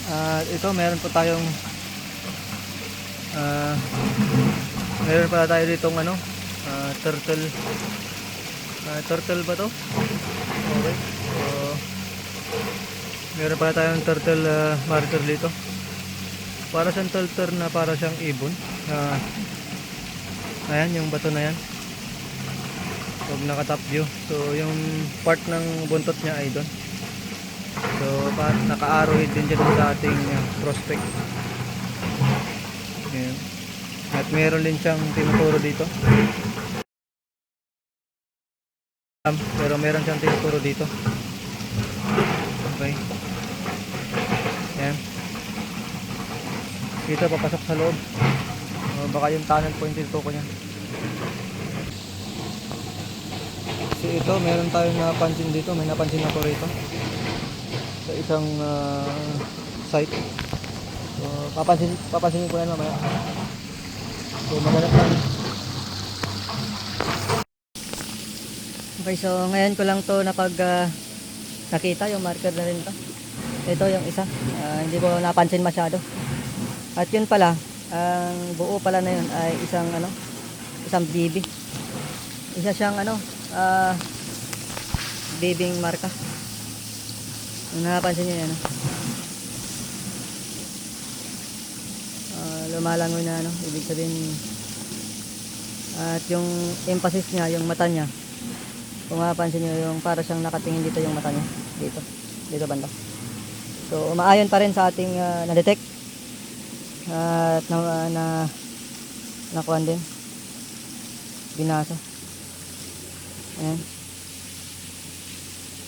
At ito meron po tayong ah, meron pala tayo ditong ano, turtle. Turtle ba to? Okay. So, meron pala tayong turtle marker dito. Para siyang turtle na para siyang ibon. Ayan yung bato na yan. Huwag naka-top view. So yung part ng buntot niya ay doon. So naka-arrowhead din dyan sa ating prospect. Ayan. At meron din siyang tinuturo dito. Pero meron siyang tinuturo dito. Okay. Ayan. Dito papasok sa loob. Baka yung tunnel po yung tinutuko niya. So ito, meron tayong napansin dito. May napansin ako rito sa isang site. So papansinin ko yan mamaya. So maganap lang. Okay, so ngayon ko lang to nakita yung marker na rin to. Ito yung isa. Hindi ko napansin masyado. At yun pala, ang buo pala na yun ay isang bibi. Isa siyang bibing marka. Kung napansin nyo yan, lumalangoy na ibig sabihin. At yung emphasis niya, yung mata niya, kung mapapansin nyo, yung para siyang nakatingin dito yung mata niya, dito banda. So umaayon pa rin sa ating na-detect at nakuhan din, binasa. Ayan.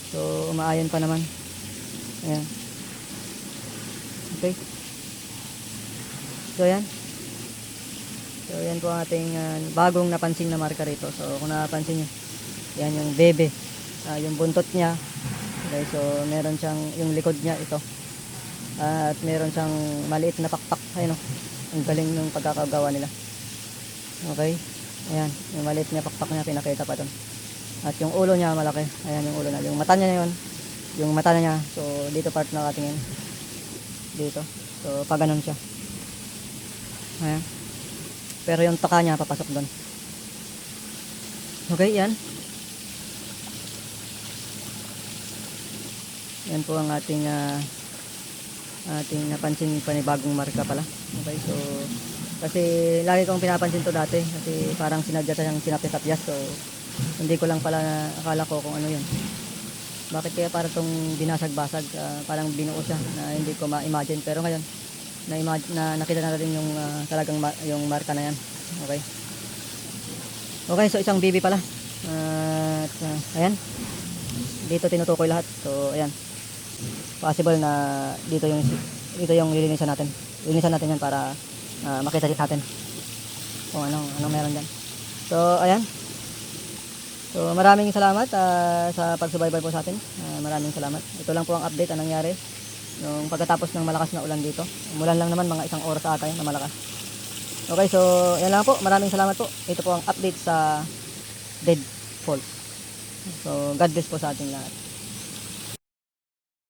So umaayon pa naman. Ayan. Okay. So ayan. So ayan po ang ating bagong napansin na marka rito. So kung napansin nyo, yan yung bebe, yung buntot niya. Okay, so meron siyang yung likod niya ito. At meron siyang maliit na pakpak. Ayun ang galing ng pagkakagawa nila. Okay. Ayan, yung maliit na pakpak niya pinakita pa doon. At yung ulo niya malaki. Ayan yung ulo na. Yung mata niya yun. Yung mata niya. So dito part nakatingin. Dito. So pag ganun siya. Ayan. Pero yung taka niya papasok doon. Okay, yan. Yan po ang ating napansin panibagong marka pala. Okay, so kasi lagi kong pinapansin to dati kasi parang sinadya siyang sinapis-tapyas. So hindi ko lang pala akala ko kung ano yun. Bakit kaya parang tong binasag-basag, parang binuo siya na hindi ko ma-imagine. Pero ngayon nakita na rin yung talagang yung marka na yan. Okay. Okay, so isang bibi pala. Ayan. Dito tinutukoy lahat. So ayan. Possible na dito yung lilinisan natin. Lilinisan natin yan para makita din natin kung anong meron diyan. So ayan. So maraming salamat sa pagsubaybay po sa atin. Maraming salamat. Ito lang po ang update ang nangyari nung pagkatapos ng malakas na ulan dito. Umulan lang naman mga isang oras ata na malakas. Okay, so yan lang po. Maraming salamat po. Ito po ang update sa Dead Falls. So God bless po sa ating lahat.